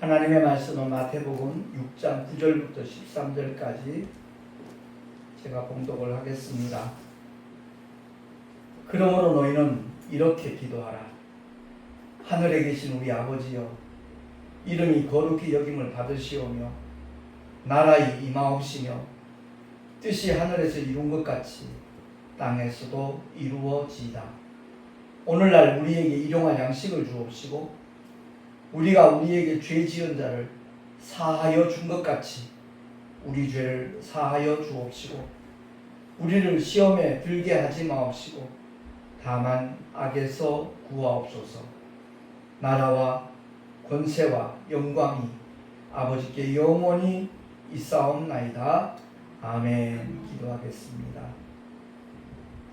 하나님의 말씀은 마태복음 6장 9절부터 13절까지 제가 봉독을 하겠습니다. 그러므로 너희는 이렇게 기도하라. 하늘에 계신 우리 아버지여, 이름이 거룩히 여김을 받으시오며 나라의 임하옵시며 뜻이 하늘에서 이룬 것 같이 땅에서도 이루어지이다. 오늘날 우리에게 일용할 양식을 주옵시고 우리가 우리에게 죄 지은 자를 사하여 준 것 같이 우리 죄를 사하여 주옵시고 우리를 시험에 들게 하지 마옵시고 다만 악에서 구하옵소서. 나라와 권세와 영광이 아버지께 영원히 있사옵나이다. 아멘. 기도하겠습니다.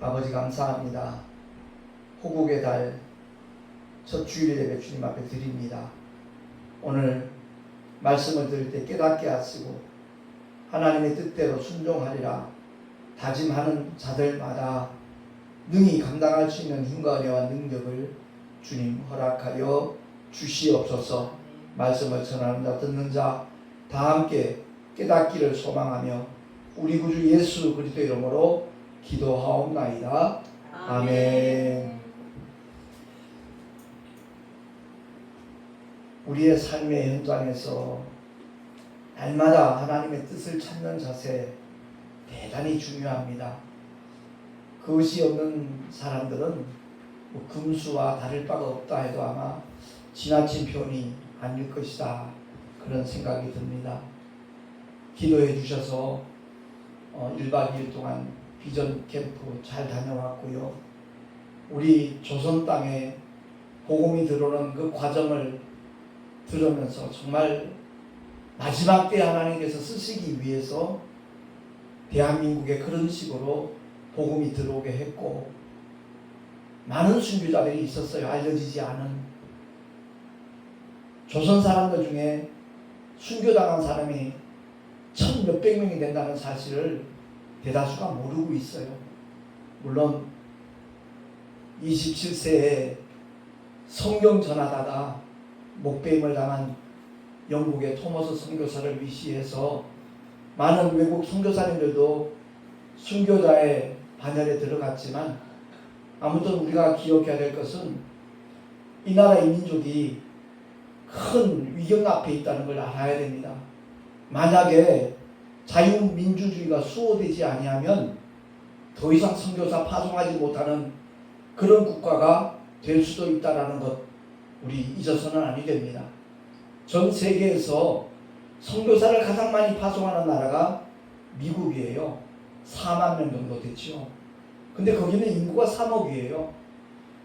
아버지 감사합니다. 호국의 달 첫 주일 예배 주님 앞에 드립니다. 오늘 말씀을 들을 때 깨닫게 하시고 하나님의 뜻대로 순종하리라 다짐하는 자들마다 능히 감당할 수 있는 힘과 은혜와 능력을 주님 허락하여 주시옵소서. 말씀을 전하는 자 듣는 자 다 함께 깨닫기를 소망하며 우리 구주 예수 그리스도의 이름으로 기도하옵나이다. 아멘. 우리의 삶의 현장에서 날마다 하나님의 뜻을 찾는 자세 대단히 중요합니다. 그것이 없는 사람들은 뭐 금수와 다를 바가 없다 해도 아마 지나친 표현이 아닐 것이다, 그런 생각이 듭니다. 기도해 주셔서 1박 2일 동안 비전 캠프 잘 다녀왔고요. 우리 조선 땅에 복음이 들어오는 그 과정을 들으면서 정말 마지막 때 하나님께서 쓰시기 위해서 대한민국에 그런 식으로 복음이 들어오게 했고 많은 순교자들이 있었어요. 알려지지 않은 조선 사람들 중에 순교당한 사람이 1,몇백 명이 된다는 사실을 대다수가 모르고 있어요. 물론 27세에 성경 전하다가 목배임을 당한 영국의 토머스 선교사를 위시해서 많은 외국 선교사님들도 순교자의 반열에 들어갔지만 아무튼 우리가 기억해야 될 것은 이 나라의 민족이 큰 위경 앞에 있다는 걸 알아야 됩니다. 만약에 자유민주주의가 수호되지 아니하면 더 이상 선교사 파송하지 못하는 그런 국가가 될 수도 있다는 것 우리 잊어서는 아니 됩니다. 전 세계에서 선교사를 가장 많이 파송하는 나라가 미국이에요. 4만 명 정도 되죠. 근데 거기는 인구가 3억이에요.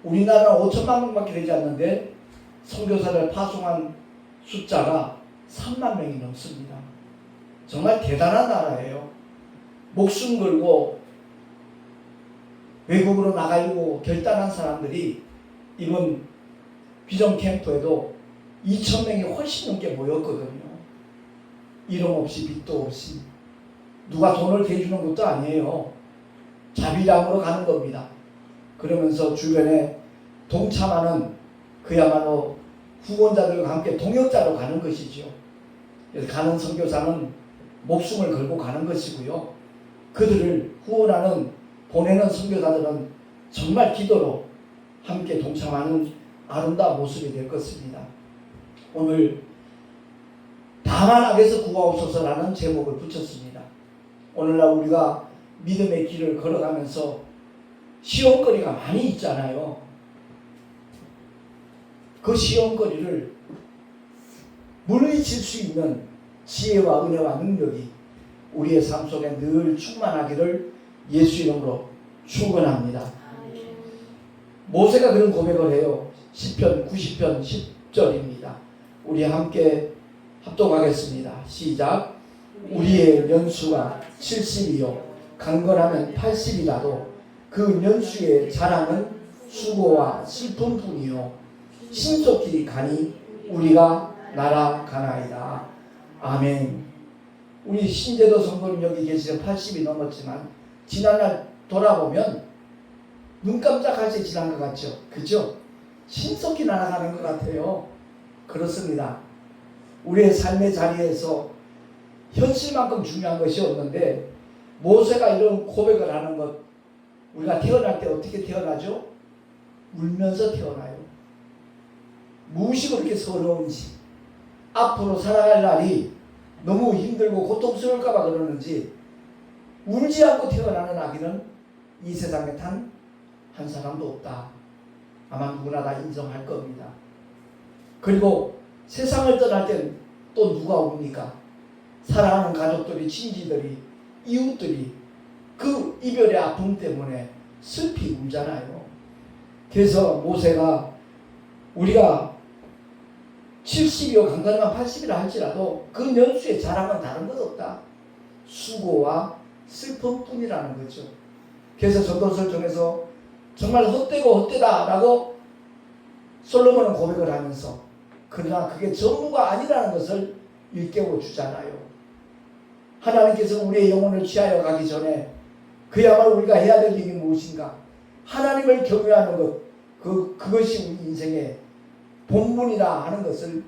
우리나라는 5천만 명밖에 되지 않는데 선교사를 파송한 숫자가 3만 명이 넘습니다. 정말 대단한 나라예요. 목숨 걸고 외국으로 나가려고 결단한 사람들이 이번 비전 캠프에도 2,000명이 훨씬 넘게 모였거든요. 이름 없이 빚도 없이 누가 돈을 대주는 것도 아니에요. 자비량으로 가는 겁니다. 그러면서 주변에 동참하는 그야말로 후원자들과 함께 동역자로 가는 것이죠. 그래서 가는 선교사는 목숨을 걸고 가는 것이고요. 그들을 후원하는 보내는 선교사들은 정말 기도로 함께 동참하는 아름다운 모습이 될 것입니다. 오늘 다만 악에서 구하옵소서라는 제목을 붙였습니다. 오늘날 우리가 믿음의 길을 걸어가면서 시험거리가 많이 있잖아요. 그 시험거리를 물리칠 수 있는 지혜와 은혜와 능력이 우리의 삶 속에 늘 충만하기를 예수 이름으로 축원합니다. 모세가 그런 고백을 해요. 시편 90편 10절입니다. 우리 함께 합독하겠습니다. 시작. 우리의 연수가 70이요 강건하면 80이라도 그 연수의 자랑은 수고와 슬픔뿐이요 신속히 가니 우리가 날아가나이다. 아멘. 우리 신제도 성도님 여기 계시는 80이 넘었지만 지난날 돌아보면 눈 깜짝할 새 지난 것 같죠? 그죠? 신속히 날아가는 것 같아요. 그렇습니다. 우리의 삶의 자리에서 현실만큼 중요한 것이 없는데 모세가 이런 고백을 하는 것, 우리가 태어날 때 어떻게 태어나죠? 울면서 태어나요. 무엇이 그렇게 서러운지, 앞으로 살아갈 날이 너무 힘들고 고통스러울까봐 그러는지 울지 않고 태어나는 아기는 이 세상에 단 한 사람도 없다. 아마 누구나 다 인정할 겁니다. 그리고 세상을 떠날 땐 또 누가 옵니까? 사랑하는 가족들이, 친지들이, 이웃들이 그 이별의 아픔 때문에 슬피 울잖아요. 그래서 모세가 우리가 70이요 강건하면 80이라 할지라도 그 년수의 자랑은 다른 것 없다. 수고와 슬픔뿐이라는 거죠. 그래서 전도서를 통해서 정말 헛되고 헛되다라고 솔로몬은 고백을 하면서, 그러나 그게 전부가 아니라는 것을 일깨워 주잖아요. 하나님께서 우리의 영혼을 취하여 가기 전에 그야말로 우리가 해야 될 일이 무엇인가? 하나님을 경외하는 것, 그것이 우리 인생의 본분이다 하는 것을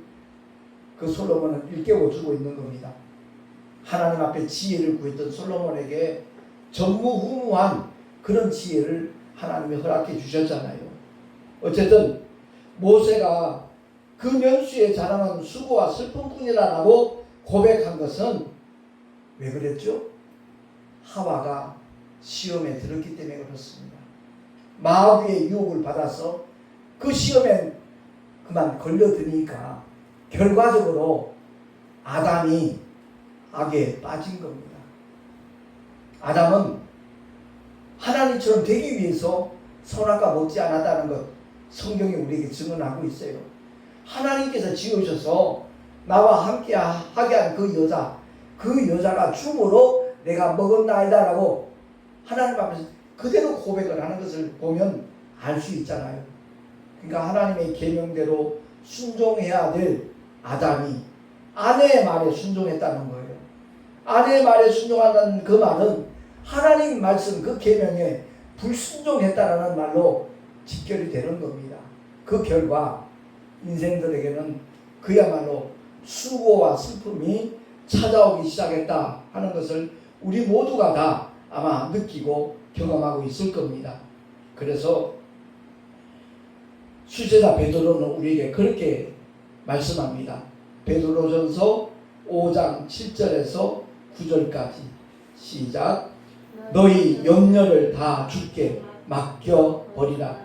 그 솔로몬은 일깨워 주고 있는 겁니다. 하나님 앞에 지혜를 구했던 솔로몬에게 전무후무한 그런 지혜를 하나님이 허락해 주셨잖아요. 어쨌든 모세가 그 년수에 자랑한 수고와 슬픔뿐이라고 고백한 것은 왜 그랬죠? 하와가 시험에 들었기 때문에 그렇습니다. 마귀의 유혹을 받아서 그 시험에 그만 걸려드니까 결과적으로 아담이 악에 빠진 겁니다. 아담은 하나님처럼 되기 위해서 선악과 먹지 않았다는 것 성경이 우리에게 증언하고 있어요. 하나님께서 지으셔서 나와 함께 하게 한 그 여자가 죽으로 내가 먹었나이다 라고 하나님 앞에서 그대로 고백을 하는 것을 보면 알 수 있잖아요. 그러니까 하나님의 계명대로 순종해야 될 아담이 아내의 말에 순종했다는 거예요. 아내의 말에 순종한다는 그 말은 하나님 말씀 그 계명에 불순종했다라는 말로 직결이 되는 겁니다. 그 결과 인생들에게는 그야말로 수고와 슬픔이 찾아오기 시작했다 하는 것을 우리 모두가 다 아마 느끼고 경험하고 있을 겁니다. 그래서 수제자 베드로는 우리에게 그렇게 말씀합니다. 베드로전서 5장 7절에서 9절까지 시작. 너희 염려를 다 주께 맡겨버리라.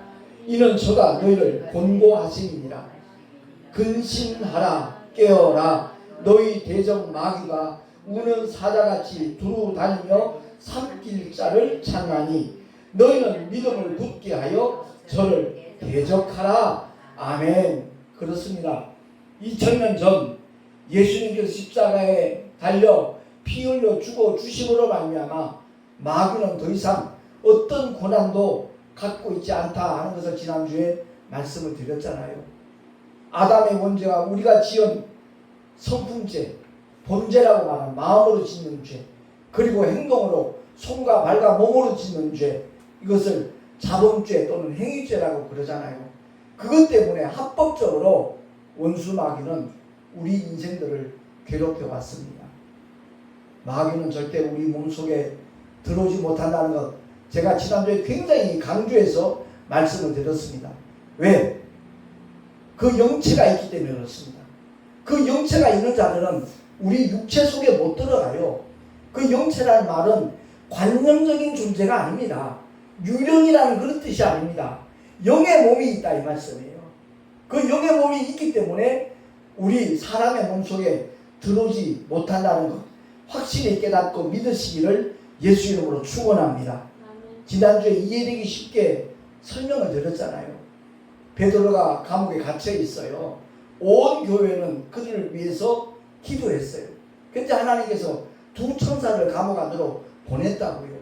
이는 저가 너희를 권고하심이니라. 근신하라. 깨어라. 너희 대적 마귀가 우는 사자같이 두루 다니며 삼킬 자를 찾나니 너희는 믿음을 굳게 하여 저를 대적하라. 아멘. 그렇습니다. 2000년 전 예수님께서 십자가에 달려 피 흘려 죽어 주심으로 말미암아 마귀는 더 이상 어떤 고난도 갖고 있지 않다 하는 것을 지난주에 말씀을 드렸잖아요. 아담의 원죄와 우리가 지은 성품죄, 범죄라고 말하는 마음으로 짓는 죄, 그리고 행동으로 손과 발과 몸으로 짓는 죄, 이것을 자범죄 또는 행위죄라고 그러잖아요. 그것 때문에 합법적으로 원수 마귀는 우리 인생들을 괴롭혀 왔습니다. 마귀는 절대 우리 몸속에 들어오지 못한다는 것, 제가 지난주에 굉장히 강조해서 말씀을 드렸습니다. 왜? 그 영체가 있기 때문에 그렇습니다. 그 영체가 있는 자들은 우리 육체 속에 못 들어가요. 그 영체라는 말은 관념적인 존재가 아닙니다. 유령이라는 그런 뜻이 아닙니다. 영의 몸이 있다 이 말씀이에요. 그 영의 몸이 있기 때문에 우리 사람의 몸속에 들어오지 못한다는 것 확실히 깨닫고 믿으시기를 예수 이름으로 축원합니다. 지난주에 이해되기 쉽게 설명을 드렸잖아요. 베드로가 감옥에 갇혀 있어요. 온 교회는 그들을 위해서 기도했어요. 그런데 하나님께서 두 천사를 감옥 안으로 보냈다고요.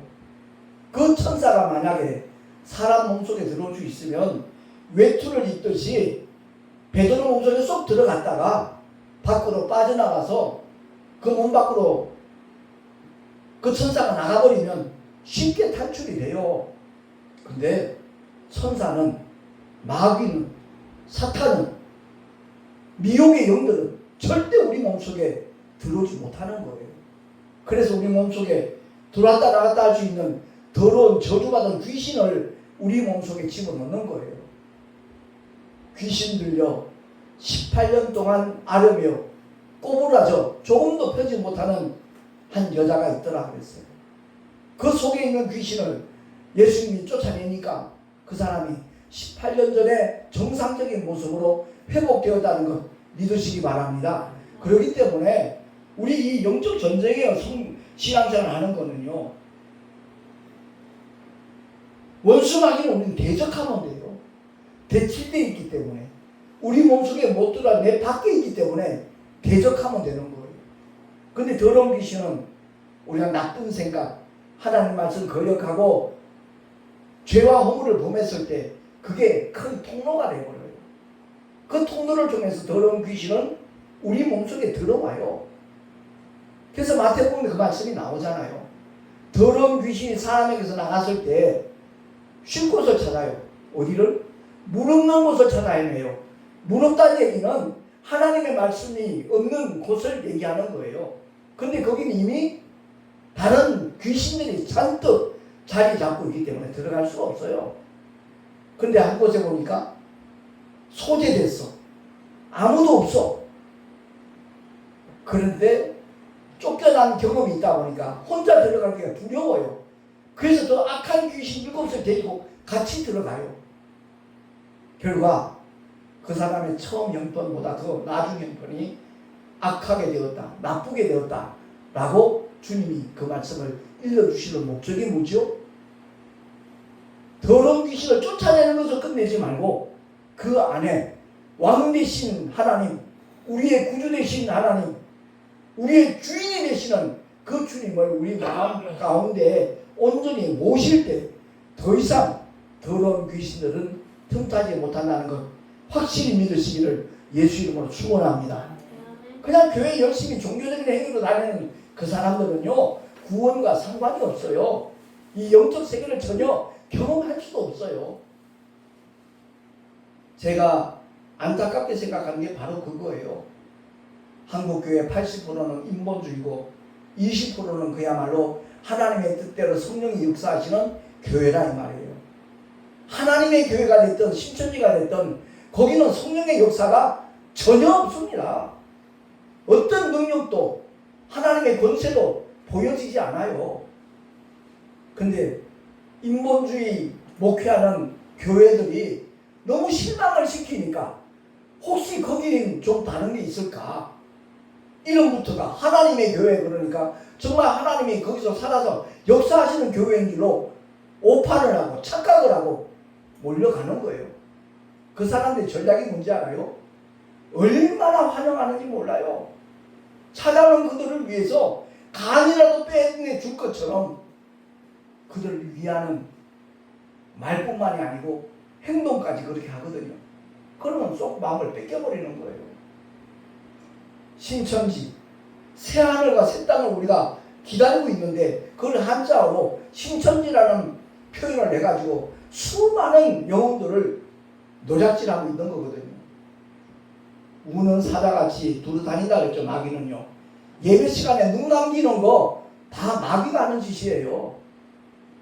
그 천사가 만약에 사람 몸속에 들어올 수 있으면 외투를 입듯이 베드로 몸속에 쏙 들어갔다가 밖으로 빠져나가서 그 몸 밖으로 그 천사가 나가버리면 쉽게 탈출이 돼요. 근데 천사는, 마귀는, 사탄은, 미혹의 영들은 절대 우리 몸속에 들어오지 못하는 거예요. 그래서 우리 몸속에 들어왔다 나갔다 할 수 있는 더러운 저주받은 귀신을 우리 몸속에 집어넣는 거예요. 귀신 들려 18년 동안 앓으며 꼬부라져 조금도 펴지 못하는 한 여자가 있더라 그랬어요. 그 속에 있는 귀신을 예수님이 쫓아내니까 그 사람이 18년 전에 정상적인 모습으로 회복되었다는 것 믿으시기 바랍니다. 그렇기 때문에 우리 이 영적 전쟁이에요. 신앙생활 하는 거는요. 원수마귀는 우리는 대적하면 돼요. 대칠되어 있기 때문에. 우리 몸속에 못 들어와 내 밖에 있기 때문에 대적하면 되는 거예요. 근데 더러운 귀신은 우리가 나쁜 생각, 하나님 말씀 거역하고 죄와 허물을 범했을 때 그게 큰 통로가 되어버려요. 그 통로를 통해서 더러운 귀신은 우리 몸속에 들어와요. 그래서 마태복음에 그 말씀이 나오잖아요. 더러운 귀신이 사람에게서 나갔을 때 쉴 곳을 찾아요. 어디를? 물 없는 곳을 찾아야해요. 물 없다는 얘기는 하나님의 말씀이 없는 곳을 얘기하는 거예요. 근데 거기는 이미 다른 귀신들이 잔뜩 자리 잡고 있기 때문에 들어갈 수가 없어요. 근데 한 곳에 보니까 소재됐어. 아무도 없어. 그런데 쫓겨난 경험이 있다 보니까 혼자 들어가기가 두려워요. 그래서 더 악한 귀신 7을 데리고 같이 들어가요. 결과 그 사람의 처음 형편보다 더 나중 형편이 악하게 되었다, 나쁘게 되었다 라고 주님이 그 말씀을 일러주시는 목적이 뭐죠? 더러운 귀신을 쫓아내는 것을 끝내지 말고 그 안에 왕 되신 하나님, 우리의 구주 되신 하나님, 우리의 주인이 되시는 그 주님을 우리 마음 가운데 온전히 모실 때 더 이상 더러운 귀신들은 틈타지 못한다는 것 확실히 믿으시기를 예수 이름으로 축원합니다. 그냥 교회 열심히 종교적인 행위로 다니는 그 사람들은요 구원과 상관이 없어요. 이 영적 세계를 전혀 경험할 수도 없어요. 제가 안타깝게 생각하는 게 바로 그거예요. 한국교회 80%는 인본주의고 20%는 그야말로 하나님의 뜻대로 성령이 역사하시는 교회라 이 말이에요. 하나님의 교회가 됐든 신천지가 됐든 거기는 성령의 역사가 전혀 없습니다. 어떤 능력도 하나님의 권세도 보여지지 않아요. 근데 인본주의 목회하는 교회들이 너무 실망을 시키니까 혹시 거기는 좀 다른 게 있을까? 이름부터가 하나님의 교회 그러니까 정말 하나님이 거기서 살아서 역사하시는 교회인 줄로 오판을 하고 착각을 하고 몰려가는 거예요. 그 사람들의 전략이 뭔지 알아요? 얼마나 환영하는지 몰라요. 찾아오는 그들을 위해서 간이라도 빼내줄 것처럼 그들을 위하는 말뿐만이 아니고 행동까지 그렇게 하거든요. 그러면 쏙 마음을 뺏겨버리는 거예요. 신천지, 새하늘과 새 땅을 우리가 기다리고 있는데 그걸 한자어로 신천지라는 표현을 해가지고 수많은 영혼들을 노략질하고 있는 거거든요. 우는 사자같이 두루 다닌다 그랬죠. 마귀는요. 예배 시간에 눈 감기는 거 다 마귀가 하는 짓이에요.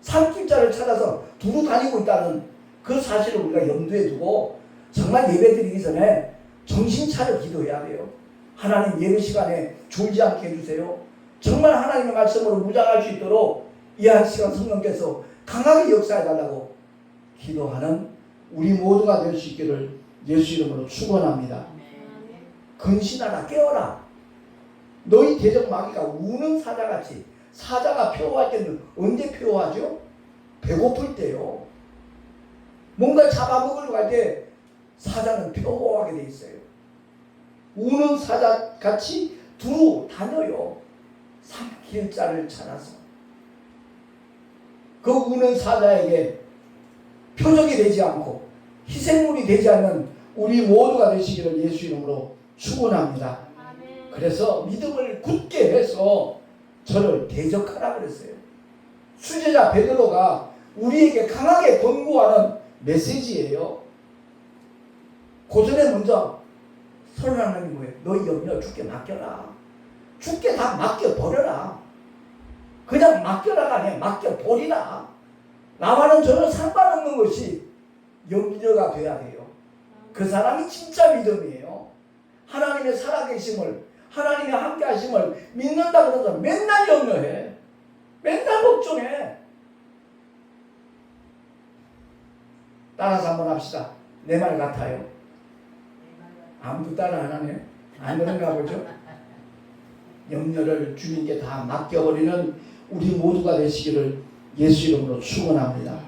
산길자를 찾아서 두루 다니고 있다는 그 사실을 우리가 염두에 두고 정말 예배 드리기 전에 정신 차려 기도해야 돼요. 하나님 예배 시간에 졸지 않게 해주세요. 정말 하나님의 말씀으로 무장할 수 있도록 이 한 시간 성령께서 강하게 역사해달라고 기도하는 우리 모두가 될 수 있기를 예수 이름으로 축원합니다. 근신하라 깨어라. 너희 대적 마귀가 우는 사자같이 사자가 표호할 때는 언제 표호하죠? 배고플 때요. 뭔가 잡아먹으려고 할 때 사자는 표호하게 돼 있어요. 우는 사자같이 두루 다녀요. 삼킬 자를 찾아서. 그 우는 사자에게 표적이 되지 않고 희생물이 되지 않는 우리 모두가 되시기를 예수 이름으로 축원합니다. 그래서 믿음을 굳게 해서 저를 대적하라 그랬어요. 수제자 베드로가 우리에게 강하게 권고하는 메시지예요. 고전에 먼저 선언하는 게 뭐예요? 너희 염려 주께 맡겨라. 주께 다 맡겨버려라. 그냥 맡겨라가 아니라 맡겨버리라. 나와는 전혀 상관없는 것이 염려가 돼야 돼요. 그 사람이 진짜 믿음이에요. 하나님의 살아계심을, 하나님의 함께 하심을 믿는다 그러면서 맨날 염려해. 맨날 걱정해. 따라서 한번 합시다. 내 말 같아요. 아무도 따라 안 하네. 안 그런가 보죠? 염려를 주님께 다 맡겨버리는 우리 모두가 되시기를 예수 이름으로 축원합니다.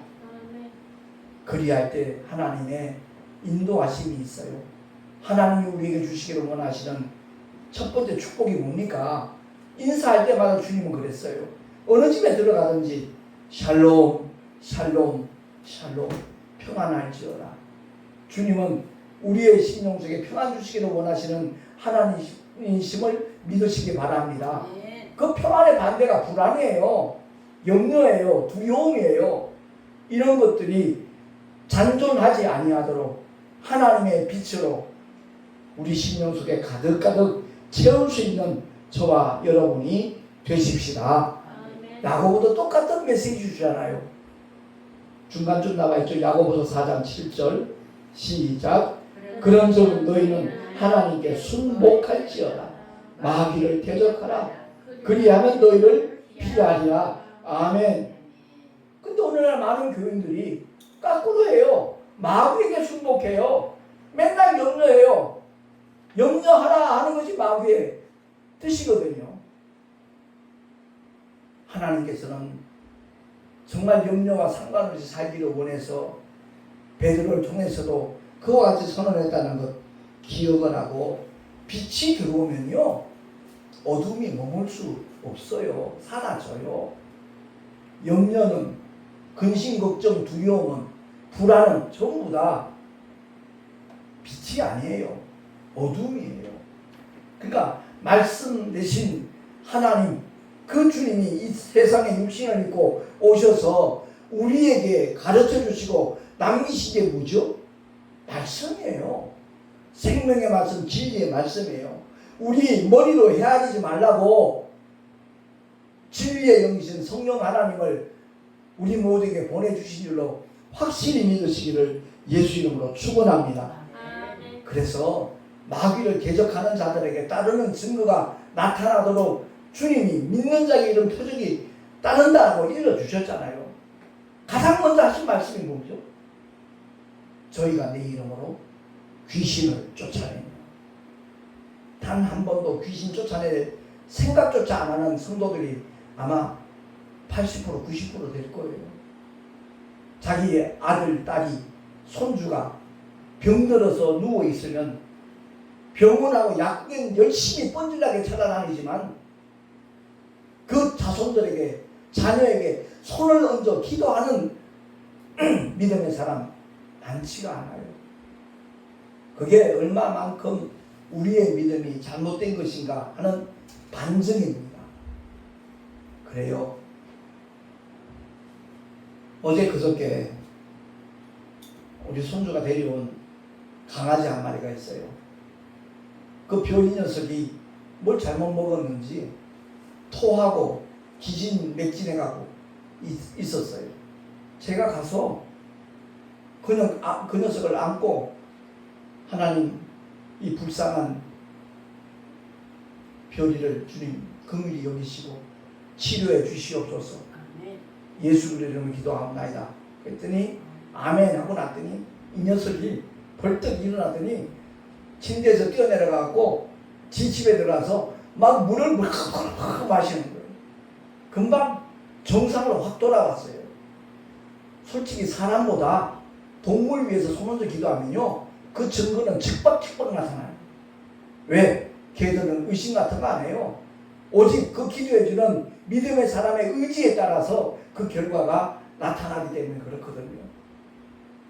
그리할 때 하나님의 인도하심이 있어요. 하나님이 우리에게 주시기를 원하시는 첫 번째 축복이 뭡니까? 인사할 때마다 주님은 그랬어요. 어느 집에 들어가든지 샬롬, 샬롬, 샬롬, 평안할지어다. 주님은 우리의 심령 속에 평안 주시기를 원하시는 하나님이심을 믿으시기 바랍니다. 그 평안의 반대가 불안이에요. 염려예요. 두려움이에요. 이런 것들이 잔존하지 아니하도록 하나님의 빛으로 우리 심령 속에 가득가득 채울 수 있는 저와 여러분이 되십시다. 야고보도 똑같은 메시지 주잖아요. 중간쯤 나와 있죠. 야고보서 4장 7절 시작. 그런즉 너희는 하나님께 순복할지어다. 마귀를 대적하라. 그리하면 너희를 피하리라. 아멘. 근데 오늘날 많은 교인들이 거꾸로 해요. 마귀에게 순복해요. 맨날 염려해요. 염려하라 하는 것이 마귀의 뜻이거든요. 하나님께서는 정말 염려와 상관없이 살기를 원해서 베드로를 통해서도 그와 같이 선언했다는 것 기억을 하고, 빛이 들어오면요 어둠이 머물 수 없어요. 사라져요. 염려는, 근심, 걱정, 두려움은, 불안은 전부 다 빛이 아니에요. 어둠이에요. 그러니까 말씀 대신 하나님, 그 주님이 이 세상에 육신을 입고 오셔서 우리에게 가르쳐 주시고 남기신 게 뭐죠? 말씀이에요. 생명의 말씀, 진리의 말씀이에요. 우리 머리로 헤아리지 말라고 진리의 영이신 성령 하나님을 우리 모두에게 보내주신 줄로 확실히 믿으시기를 예수 이름으로 축원합니다. 그래서 마귀를 대적하는 자들에게 따르는 증거가 나타나도록 주님이 믿는 자에게 이런 표적이 따른다고 일러주셨잖아요. 가장 먼저 하신 말씀이 뭐죠? 저희가 내 이름으로 귀신을 쫓아내며, 단 한 번도 귀신 쫓아낼 생각조차 안 하는 성도들이 아마 80% 90% 될 거예요. 자기의 아들, 딸이, 손주가 병들어서 누워있으면 병원하고 약국엔 열심히 뻔질나게 찾아다니지만 그 자손들에게, 자녀에게 손을 얹어 기도하는 믿음의 사람 많지가 않아요. 그게 얼마만큼 우리의 믿음이 잘못된 것인가 하는 반증입니다. 그래요. 어제 그저께 우리 손주가 데려온 강아지 한 마리가 있어요. 그 별이 녀석이 뭘 잘못 먹었는지 토하고 기진맥진해가고 있었어요. 제가 가서 그 녀석을 안고 하나님, 이 불쌍한 별이를 주님 긍휼히 여기시고 치료해 주시옵소서. 예수 그리스도 이름으로 기도하옵나이다. 그랬더니 아멘 하고 났더니 이 녀석이 벌떡 일어나더니 침대에서 뛰어내려가고 지 집에 들어가서 막 물을 물컥 마시는 거예요. 금방 정상으로 확 돌아왔어요. 솔직히 사람보다 동물 위해서 손 얹어 기도하면요, 그 증거는 측박측박 나타나요. 왜? 걔들은 의심 같은 거 안 해요. 오직 그 기도해주는 믿음의 사람의 의지에 따라서 그 결과가 나타나기 때문에 그렇거든요.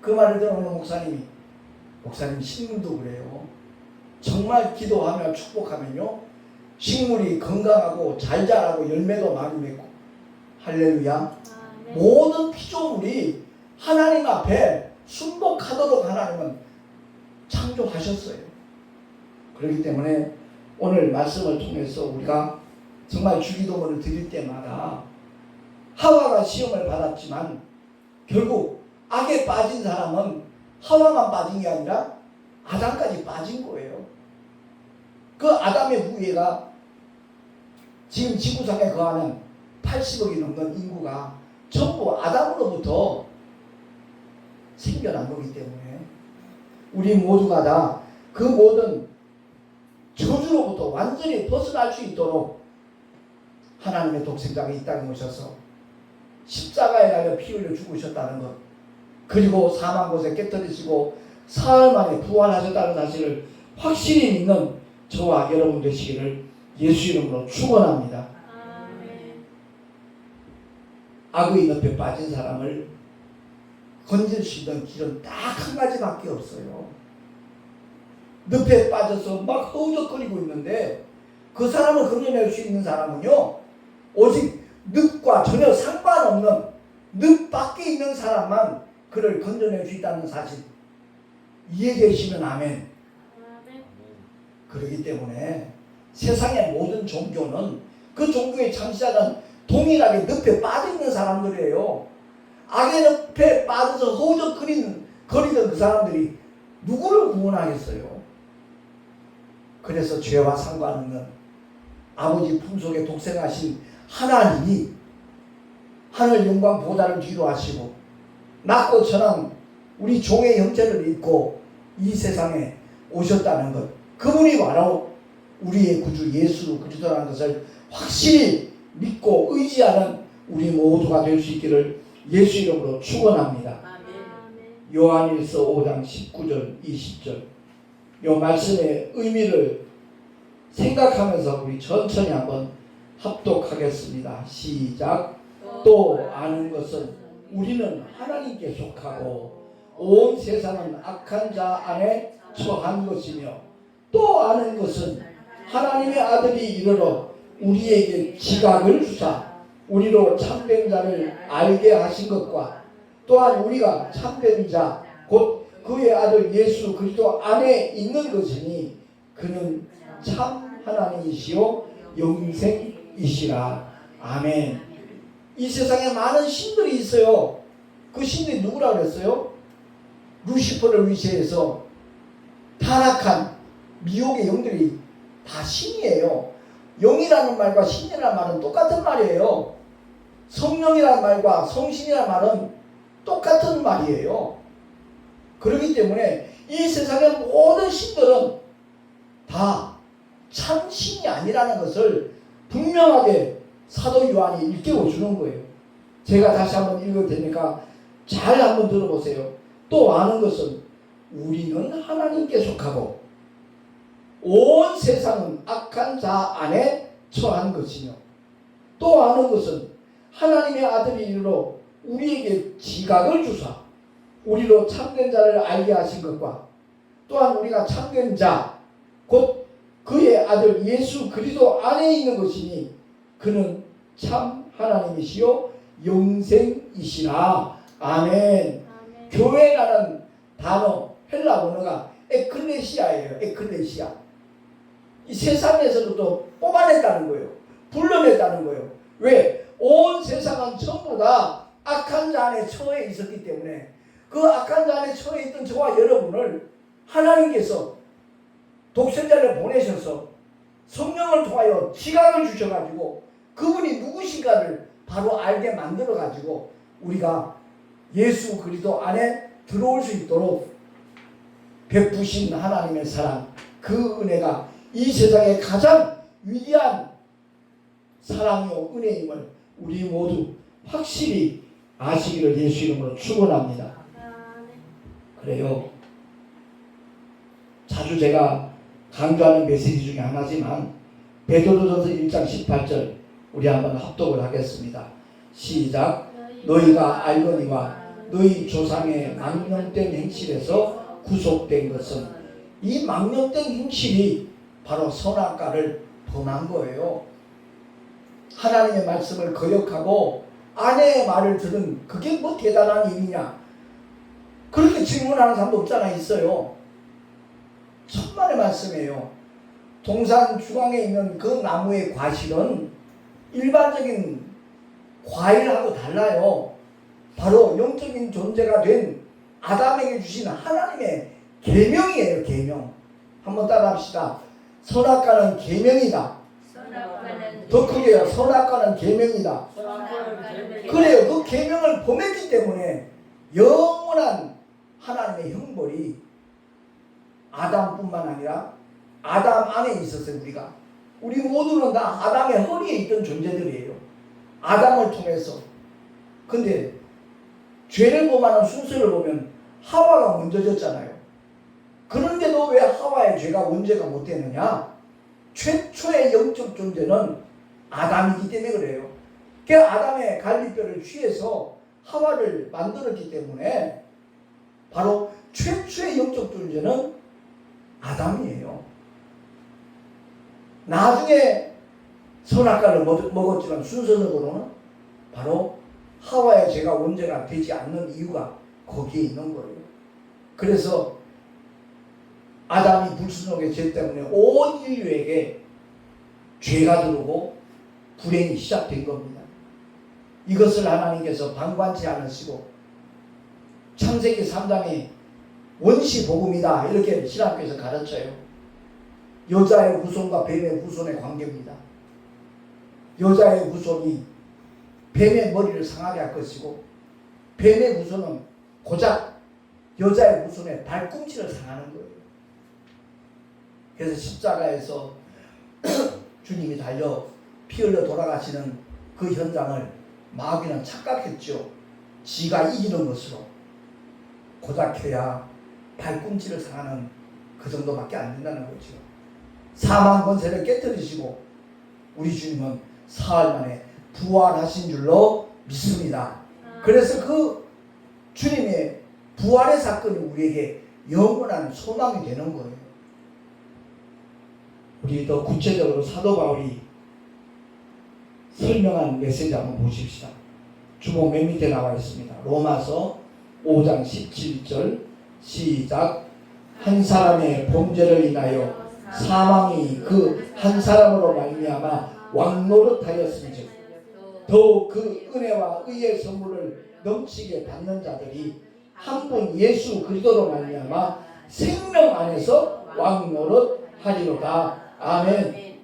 그 말을 들은 어느 목사님 식물도 그래요. 정말 기도하며 축복하면요, 식물이 건강하고 잘 자라고 열매도 많이 맺고, 할렐루야. 모든 피조물이 하나님 앞에 순복하도록 하나님은 창조하셨어요. 그렇기 때문에 오늘 말씀을 통해서 우리가 정말 주기도문을 드릴 때마다 하와가 시험을 받았지만 결국 악에 빠진 사람은 하와만 빠진 게 아니라 아담까지 빠진 거예요. 그 아담의 후예가 지금 지구상에 거하는 80억이 넘는 인구가 전부 아담으로부터 생겨난 거기 때문에 우리 모두가 다 그 모든 저주로부터 완전히 벗어날 수 있도록 하나님의 독생자가 이 땅에 오셔서 십자가에 달려 피 흘려 죽으셨다는 것, 그리고 사망 곳에 깨뜨리시고 사흘 만에 부활하셨다는 사실을 확실히 믿는 저와 여러분 되시기를 예수 이름으로 축원합니다. 악의 늪에 빠진 사람을 건질 수 있는 길은 딱 한 가지밖에 없어요. 늪에 빠져서 막 허우적거리고 있는데 그 사람을 건져낼 수 있는 사람은요, 오직 늪과 전혀 상관없는 늪 밖에 있는 사람만 그를 건져낼 수 있다는 사실 이해되시면 아멘. 그렇기 때문에 세상의 모든 종교는 그 종교의 창시자는 동일하게 늪에 빠져있는 사람들이에요. 악의 늪에 빠져서 허우적거리던 그 사람들이 누구를 구원하겠어요? 그래서 죄와 상관없는 아버지 품속에 독생하신 하나님이 하늘 영광 보다를 뒤로 하시고 낮고 천한 우리 종의 형체를 입고 이 세상에 오셨다는 것, 그분이 바로 우리의 구주 예수 그리스도라는 것을 확실히 믿고 의지하는 우리 모두가 될 수 있기를 예수 이름으로 축원합니다. 요한일서 5장 19절 20절 이 말씀의 의미를 생각하면서 우리 천천히 한번 합독하겠습니다. 시작. 또 아는 것은 우리는 하나님께 속하고 온 세상은 악한 자 안에 처한 것이며, 또 아는 것은 하나님의 아들이 이르러 우리에게 지각을 주사 우리로 참된 자를 알게 하신 것과, 또한 우리가 참된 자 곧 그의 아들 예수 그리스도 안에 있는 것이니 그는 참 하나님이시요 영생이시라. 아멘. 이 세상에 많은 신들이 있어요. 그 신들이 누구라고 그랬어요? 루시퍼를 위시해서 타락한 미혹의 영들이 다 신이에요. 영이라는 말과 신이라는 말은 똑같은 말이에요. 성령이라는 말과 성신이라는 말은 똑같은 말이에요. 그렇기 때문에 이 세상의 모든 신들은 다 참신이 아니라는 것을 분명하게 사도 요한이 일깨워 주는 거예요. 제가 다시 한번 읽을 테니까 잘 한번 들어보세요. 또 아는 것은 우리는 하나님께 속하고 온 세상은 악한 자 안에 처한 것이며, 또 아는 것은 하나님의 아들이 이르러 우리에게 지각을 주사 우리로 참된 자를 알게 하신 것과, 또한 우리가 참된 자 곧 그의 아들 예수 그리스도 안에 있는 것이니 그는 참 하나님이시요 영생이시라. 아멘. 교회라는 단어 헬라 원어가 에클레시아예요. 에클레시아. 이 세상에서도 뽑아냈다는 거예요. 불러냈다는 거예요. 왜? 온 세상은 전부 다 악한 자 안에 처해 있었기 때문에 그 악한 자 안에 처해 있던 저와 여러분을 하나님께서 독생자를 보내셔서 성령을 통하여 지각을 주셔가지고 그분이 누구신가를 바로 알게 만들어가지고 우리가 예수 그리스도 안에 들어올 수 있도록 베푸신 하나님의 사랑, 그 은혜가 이 세상의 가장 위대한 사랑이요 은혜임을 우리 모두 확실히 아시기를 예수 이름으로 축원합니다. 그래요. 자주 제가 강조하는 메시지 중에 하나지만 베드로전서 1장 18절 우리 한번 합독을 하겠습니다. 시작. 너희가 알거니와 너희 조상의 망령된 행실에서 구속된 것은, 이 망령된 행실이 바로 선악과를 범한 거예요. 하나님의 말씀을 거역하고 아내의 말을 들은 그게 뭐 대단한 일이냐, 그렇게 질문하는 사람도 없잖아. 있어요. 천만의 말씀이에요. 동산 중앙에 있는 그 나무의 과실은 일반적인 과일하고 달라요. 바로 영적인 존재가 된 아담에게 주신 하나님의 계명이에요. 계명. 한번 따라 합시다. 선악과는 계명이다. 더 크게요. 선악과는 계명이다. 그래요. 그 계명을 범했기 때문에 영원한 하나님의 형벌이 아담뿐만 아니라 아담 안에 있었어요. 우리 모두는 다 아담의 허리에 있던 존재들이에요. 아담을 통해서. 근데 죄를 범하는 순서를 보면 하와가 먼저 졌잖아요. 그런데도 왜 하와의 죄가 문제가 못 되느냐? 최초의 영적 존재는 아담이기 때문에 그래요. 그 아담의 갈비뼈를 취해서 하와를 만들었기 때문에 바로 최초의 영적 존재는 아담이에요. 나중에 선악과를 먹었지만 순서적으로는 바로 하와의 죄가 원죄가 되지 않는 이유가 거기에 있는 거예요. 그래서 아담이 불순종의 죄 때문에 온 인류에게 죄가 들어오고 불행이 시작된 겁니다. 이것을 하나님께서 방관치 않으시고 창세기 3장에 원시복음이다 이렇게 신학교에서 가르쳐요. 여자의 후손과 뱀의 후손의 관계입니다. 여자의 후손이 뱀의 머리를 상하게 할 것이고 뱀의 후손은 고작 여자의 후손의 발꿈치를 상하는 거예요. 그래서 십자가에서 주님이 달려 피 흘려 돌아가시는 그 현장을 마귀는 착각했죠. 지가 이기는 것으로. 고작해야 발꿈치를 상하는 그 정도밖에 안 된다는 거죠. 사망 권세를 깨뜨리시고 우리 주님은 사흘 만에 부활하신 줄로 믿습니다. 그래서 그 주님의 부활의 사건이 우리에게 영원한 소망이 되는 거예요. 우리 더 구체적으로 사도 바울이 설명한 메시지 한번 보십시다. 주보 맨 밑에 나와 있습니다. 로마서 5장 17절 시작. 한 사람의 범죄를 인하여 사망이 그 한 사람으로 말미암아 왕노릇하였은즉 더욱 그 은혜와 의의 선물을 넘치게 받는 자들이 한 분 예수 그리스도로 말미암아 생명 안에서 왕노릇하리로다. 아멘.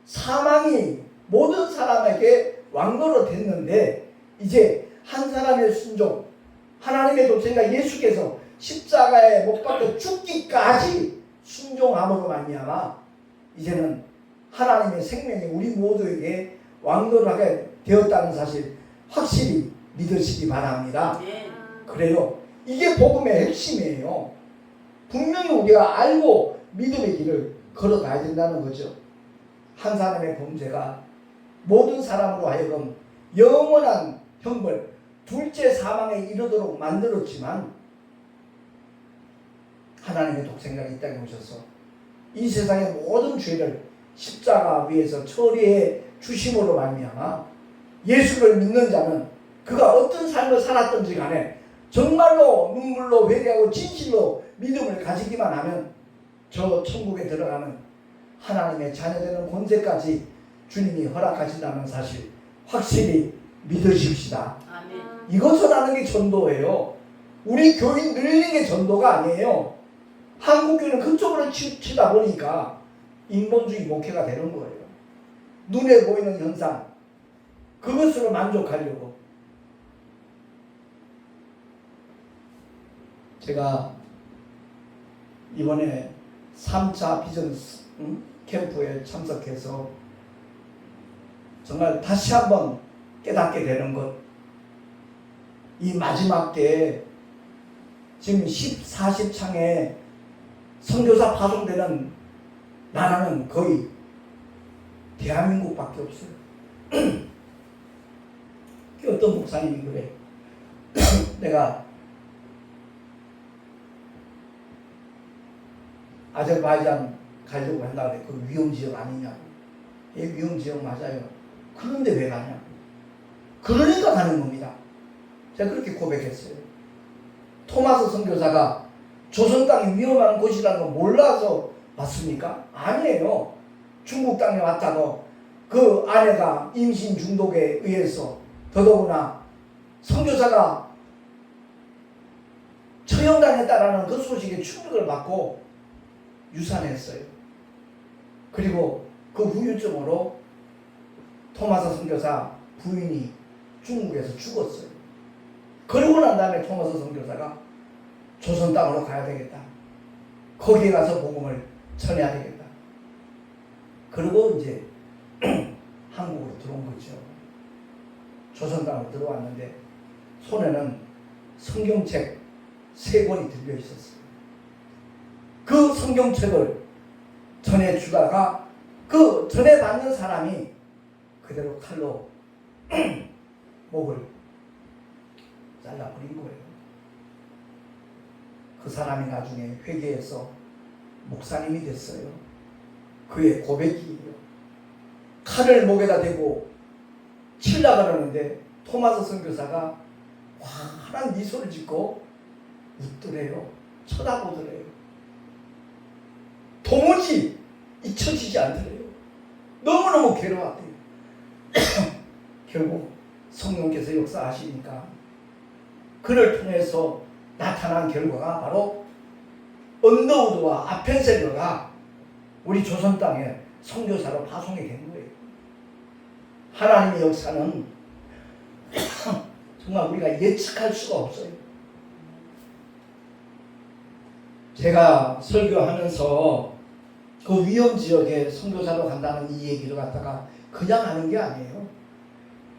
사망이 모든 사람에게 왕노릇했는데 이제 한 사람의 순종, 하나님의 독생자 예수께서 십자가에 못 박혀 죽기까지 순종함으로 말미암아 이제는 하나님의 생명이 우리 모두에게 왕노릇하게 되었다는 사실 확실히 믿으시기 바랍니다. 그래요. 이게 복음의 핵심이에요. 분명히 우리가 알고 믿음의 길을 걸어가야 된다는 거죠. 한 사람의 범죄가 모든 사람으로 하여금 영원한 형벌, 둘째 사망에 이르도록 만들었지만 하나님의 독생자가 이 땅에 오셔서 이 세상의 모든 죄를 십자가 위에서 처리해 주심으로 말미암아 예수를 믿는 자는 그가 어떤 삶을 살았든지 간에 정말로 눈물로 회개하고 진실로 믿음을 가지기만 하면 저 천국에 들어가는 하나님의 자녀되는 권세까지 주님이 허락하신다는 사실 확실히 믿으십시다. 아멘. 이것을 하는 게 전도예요. 우리 교인 늘리는 게 전도가 아니에요. 한국교회는 그쪽으로 치다 보니까 인본주의 목회가 되는 거예요. 눈에 보이는 현상 그것으로 만족하려고. 제가 이번에 3차 비전 캠프에 참석해서 정말 다시 한번 깨닫게 되는 것. 이 마지막 때에 지금 40창에 선교사 파송되는 나라는 거의 대한민국밖에 없어요. 어떤 목사님이 그래. 내가 아제르바이잔 가려고 한다 그래. 그 위험지역 아니냐고. 예, 위험지역 맞아요. 그런데 왜 가냐? 그러니까 가는 겁니다. 제가 그렇게 고백했어요. 토마스 선교사가 조선 땅이 위험한 곳이라는 걸 몰라서 맞습니까? 아니에요. 중국 땅에 왔다고 그 아내가 임신 중독에 의해서 더더구나 선교사가 처형당했다라는 그 소식에 충격을 받고 유산했어요. 그리고 그 후유증으로 토마스 선교사 부인이 중국에서 죽었어요. 그러고 난 다음에 토마스 선교사가 조선 땅으로 가야 되겠다. 거기에 가서 복음을 전해야 되겠다. 그리고 이제 한국으로 들어온 거죠. 조선 땅으로 들어왔는데 손에는 성경책 3권이 들려 있었어요. 그 성경책을 전해주다가 그 전해받는 사람이 그대로 칼로 목을 잘라버린 거예요. 그 사람이 나중에 회개해서 목사님이 됐어요. 그의 고백이에요. 칼을 목에다 대고 치려고 그러는데 토마스 선교사가 환한 미소를 짓고 웃더래요. 쳐다보더래요. 도무지 잊혀지지 않더래요. 너무너무 괴로웠대요. 결국 성령께서 역사하시니까 그를 통해서 나타난 결과가 바로 언더우드와 아펜셀러가 우리 조선 땅에 선교사로 파송이 된 거예요. 하나님의 역사는 정말 우리가 예측할 수가 없어요. 제가 설교하면서 그 위험 지역에 선교사로 간다는 이 얘기를 갖다가 그냥 하는 게 아니에요.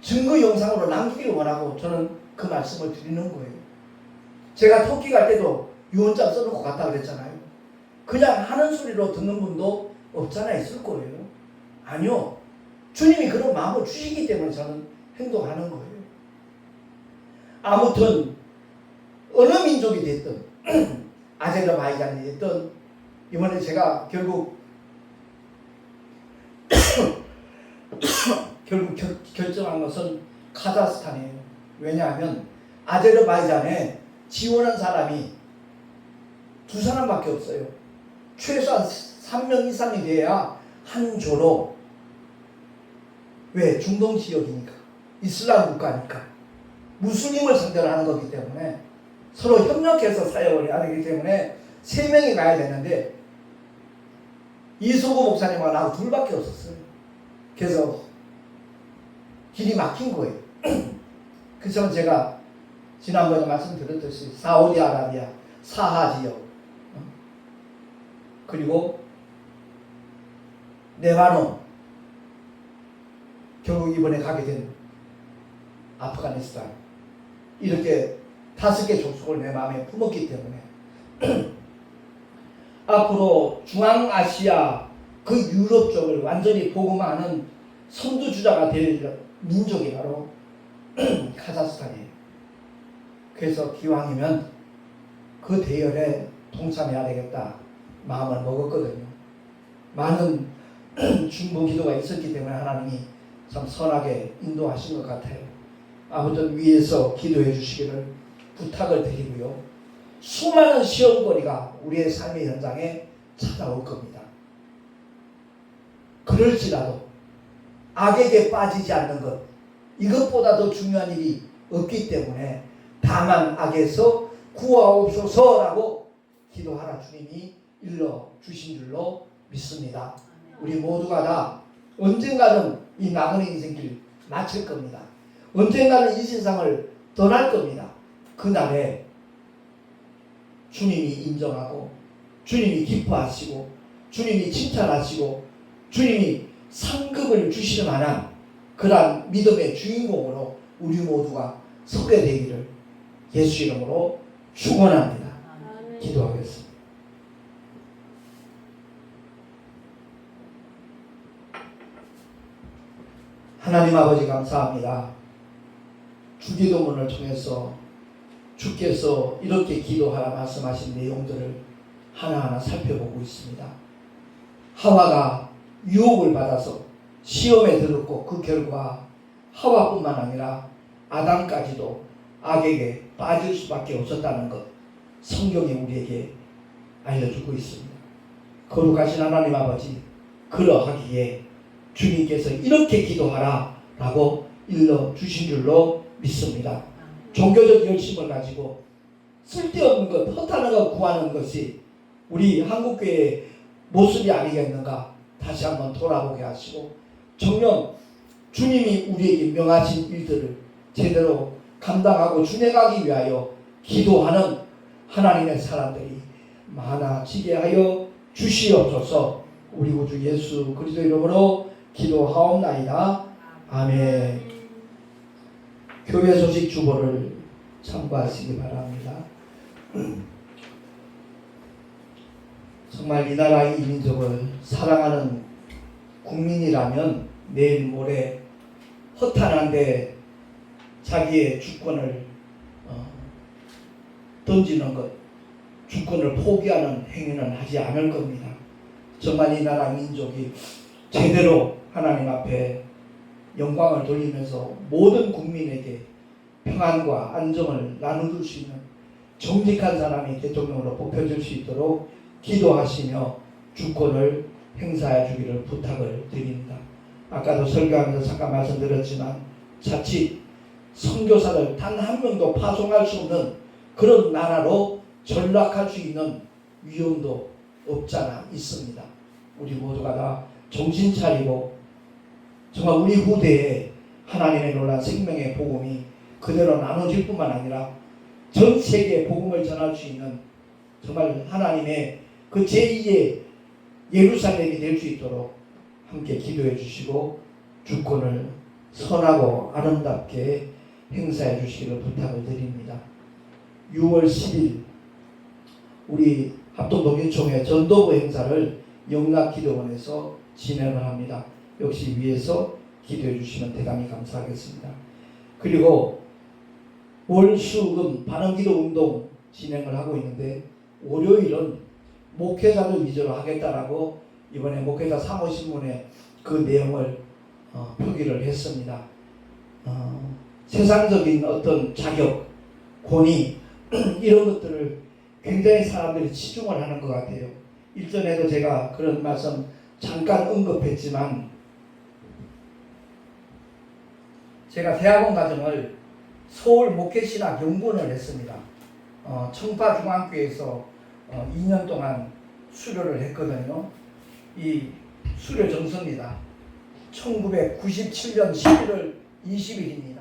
증거 영상으로 남기기를 원하고 저는 그 말씀을 드리는 거예요. 제가 터키 갈 때도 유언장 써놓고 갔다 그랬잖아요. 그냥 하는 소리로 듣는 분도 없잖아 있을 거예요. 아니요. 주님이 그런 마음을 주시기 때문에 저는 행동하는 거예요. 아무튼 어느 민족이 됐든 아제르바이잔이 됐든 이번에 제가 결국 결정한 것은 카자흐스탄이에요. 왜냐하면 아제르바이잔에 지원한 사람이 2사람밖에 없어요. 최소한 3명 이상이 돼야 한 조로. 왜? 중동 지역이니까. 이슬람 국가니까. 무슬림을 상대로 하는 거기 때문에 서로 협력해서 사역을 해야 되기 때문에 3명이 가야 되는데 이소구 목사님하고 나하고 2밖에 없었어요. 그래서 길이 막힌 거예요. 그래서 제가 지난번에 말씀드렸듯이 사우디아라비아 사하 지역 그리고 레바논 결국 이번에 가게 된 아프가니스탄 이렇게 5개 족속을 내 마음에 품었기 때문에 앞으로 중앙아시아 그 유럽 쪽을 완전히 복음하는 선두주자가 될 민족이 바로 카자흐스탄이에요. 그래서 기왕이면 그 대열에 동참해야 되겠다 마음을 먹었거든요. 많은 중보 기도가 있었기 때문에 하나님이 참 선하게 인도하신 것 같아요. 아무튼 위에서 기도해 주시기를 부탁을 드리고요. 수많은 시험거리가 우리의 삶의 현장에 찾아올 겁니다. 그럴지라도 악에게 빠지지 않는 것 이것보다 더 중요한 일이 없기 때문에 다만 악에서 구하옵소서라고 기도하라 주님이 일러주신 줄로 믿습니다. 우리 모두가 다 언젠가는 이 나그네 인생길 마칠 겁니다. 언젠가는 이 세상을 떠날 겁니다. 그날에 주님이 인정하고 주님이 기뻐하시고 주님이 칭찬하시고 주님이 상급을 주시는 만한 그러한 믿음의 주인공으로 우리 모두가 서게 되기를 예수 이름으로 축원합니다. 기도하겠습니다. 하나님 아버지 감사합니다. 주기도문을 통해서 주께서 이렇게 기도하라 말씀하신 내용들을 하나하나 살펴보고 있습니다. 하와가 유혹을 받아서 시험에 들었고 그 결과 하와뿐만 아니라 아담까지도 악에게 빠질 수밖에 없었다는 것 성경이 우리에게 알려주고 있습니다. 거룩하신 하나님 아버지, 그러하기에 주님께서 이렇게 기도하라 라고 일러주신 줄로 믿습니다. 종교적 열심을 가지고 쓸데없는 것, 허탄한 것 구하는 것이 우리 한국교회의 모습이 아니겠는가 다시 한번 돌아보게 하시고, 정녕 주님이 우리에게 명하신 일들을 제대로 감당하고 준행하기 위하여 기도하는 하나님의 사람들이 많아지게 하여 주시옵소서. 우리 구주 예수 그리스도 이름으로 기도하옵나이다. 아멘. 교회 소식 주보를 참고하시기 바랍니다. 정말 이 나라 이 민족을 사랑하는 국민이라면 내일 모레 허탄한데 자기의 주권을 던지는 것, 주권을 포기하는 행위는 하지 않을 겁니다. 정말 이 나라 민족이 제대로 하나님 앞에 영광을 돌리면서 모든 국민에게 평안과 안정을 나눠줄 수 있는 정직한 사람이 대통령으로 뽑혀질 수 있도록 기도하시며 주권을 행사해 주기를 부탁을 드립니다. 아까도 설교하면서 잠깐 말씀드렸지만 자칫 선교사를 단 한 명도 파송할 수 없는 그런 나라로 전락할 수 있는 위험도 없잖아 있습니다. 우리 모두가 다 정신 차리고 정말 우리 후대에 하나님의 놀라운 생명의 복음이 그대로 나눠질 뿐만 아니라 전 세계에 복음을 전할 수 있는 정말 하나님의 그 제2의 예루살렘이 될 수 있도록 함께 기도해 주시고 주권을 선하고 아름답게 행사해 주시기를 부탁을 드립니다. 6월 10일 우리 합동독일총회 전도부 행사를 영락기도원에서 진행을 합니다. 역시 위에서 기도해 주시면 대단히 감사하겠습니다. 그리고 월수금 반응기도 운동 진행을 하고 있는데 월요일은 목회자들 위주로 하겠다라고 이번에 목회자 사모신문에 그 내용을 표기를 했습니다. 세상적인 어떤 자격, 권위 이런 것들을 굉장히 사람들이 치중을 하는 것 같아요. 일전에도 제가 그런 말씀 잠깐 언급했지만 제가 대학원 과정을 서울 목회신학연구원을 했습니다. 청파중앙교회에서 2년 동안 수료를 했거든요. 이 수료 정서입니다. 1997년 11월 20일입니다.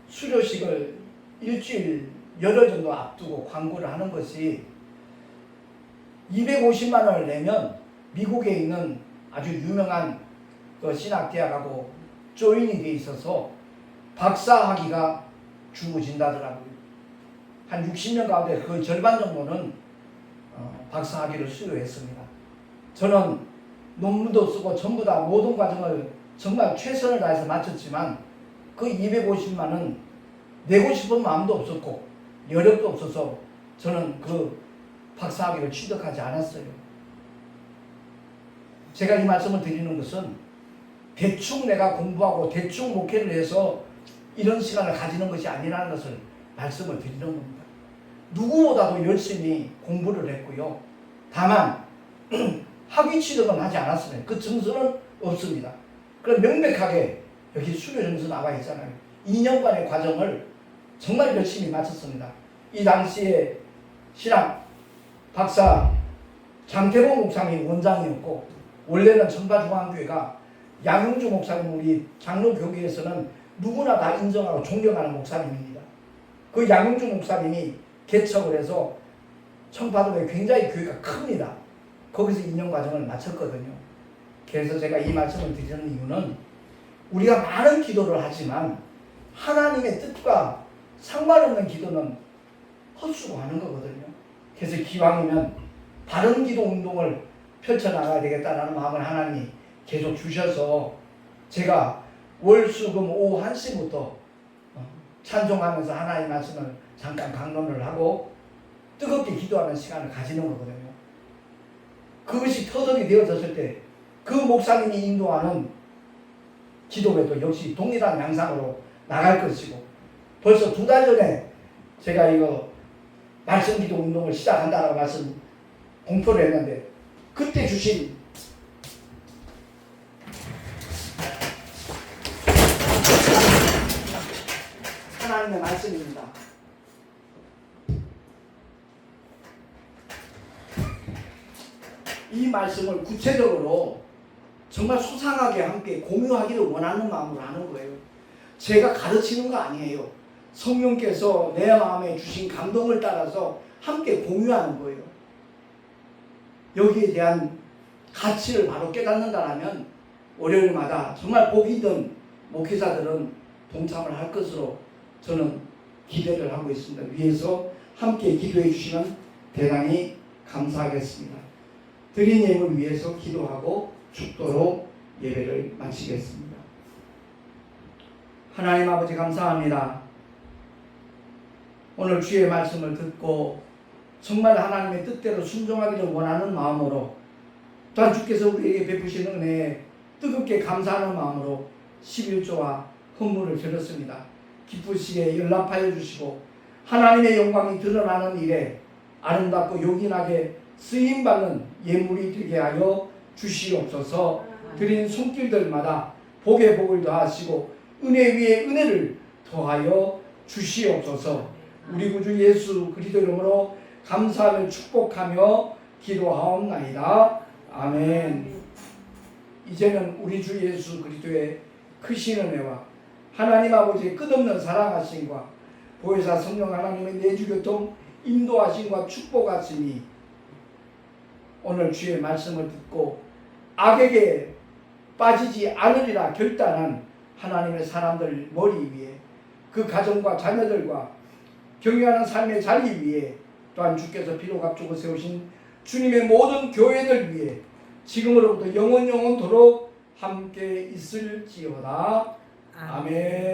수료식을 일주일 열흘 정도 앞두고 광고를 하는 것이 250만 원을 내면 미국에 있는 아주 유명한 그 신학대학하고 조인이 돼 있어서 박사학위가 주어진다더라고요. 한 60년 가운데 거의 절반 정도는 박사학위를 수료했습니다. 저는 논문도 쓰고 전부 다 모든 과정을 정말 최선을 다해서 마쳤지만 그 250만 원 내고 싶은 마음도 없었고 여력도 없어서 저는 그 박사학위를 취득하지 않았어요. 제가 이 말씀을 드리는 것은 대충 내가 공부하고 대충 목회를 해서 이런 시간을 가지는 것이 아니라는 것을 말씀을 드리는 겁니다. 누구보다도 열심히 공부를 했고요. 다만 학위 취득은 하지 않았습니다. 그 증서는 없습니다. 그럼 명백하게 여기 수료 점수 나와 있잖아요. 2년간의 과정을 정말 열심히 마쳤습니다. 이 당시에 신학 박사 장태봉 목사님이 원장이었고 원래는 청파중앙교회가 양용주 목사님 우리 장로교계에서는 누구나 다 인정하고 존경하는 목사님입니다. 그 양용주 목사님이 개척을 해서 청파동에 굉장히 교회가 큽니다. 거기서 2년 과정을 마쳤거든요. 그래서 제가 이 말씀을 드리는 이유는 우리가 많은 기도를 하지만 하나님의 뜻과 상관없는 기도는 헛수고 하는 거거든요. 그래서 기왕이면 바른 기도 운동을 펼쳐나가야 되겠다는 마음을 하나님이 계속 주셔서 제가 월수금 오후 1시부터 찬송하면서 하나님의 말씀을 잠깐 강론을 하고 뜨겁게 기도하는 시간을 가지는 거거든요. 그것이 터득이 되어졌을 때 그 목사님이 인도하는 기도회도 역시 동일한 양상으로 나갈 것이고 벌써 2달 전에 제가 이거 말씀 기도 운동을 시작한다라고 말씀 공표를 했는데 그때 주신 하나님의 말씀입니다. 이 말씀을 구체적으로 정말 소상하게 함께 공유하기를 원하는 마음으로 하는 거예요. 제가 가르치는 거 아니에요. 성령께서 내 마음에 주신 감동을 따라서 함께 공유하는 거예요. 여기에 대한 가치를 바로 깨닫는다라면 월요일마다 정말 복 있는 목회자들은 동참을 할 것으로 저는 기대를 하고 있습니다. 위에서 함께 기도해 주시면 대단히 감사하겠습니다. 드린 예물 위해서 기도하고 축도로 예배를 마치겠습니다. 하나님 아버지 감사합니다. 오늘 주의 말씀을 듣고 정말 하나님의 뜻대로 순종하기를 원하는 마음으로 또한 주께서 우리에게 베푸신 은혜에 뜨겁게 감사하는 마음으로 11조와 헌물을 드렸습니다. 기쁘시게 연락하여 주시고 하나님의 영광이 드러나는 일에 아름답고 요긴하게 쓰임받는 예물이 되게 하여 주시옵소서. 드린 손길들마다 복에 복을 더하시고 은혜 위에 은혜를 더하여 주시옵소서. 우리 구주 예수 그리스도 이름으로 감사하며 축복하며 기도하옵나이다. 아멘. 이제는 우리 주 예수 그리스도의 크신 은혜와 하나님 아버지의 끝없는 사랑하심과 보혜사 성령 하나님의 내주교통 인도하심과 축복하심이 오늘 주의 말씀을 듣고 악에게 빠지지 않으리라 결단한 하나님의 사람들 머리 위에 그 가정과 자녀들과 경외하는 삶의 자리 위에 또한 주께서 피로 값주고 세우신 주님의 모든 교회들 위에 지금으로부터 영원토록 함께 있을지어다. 아멘.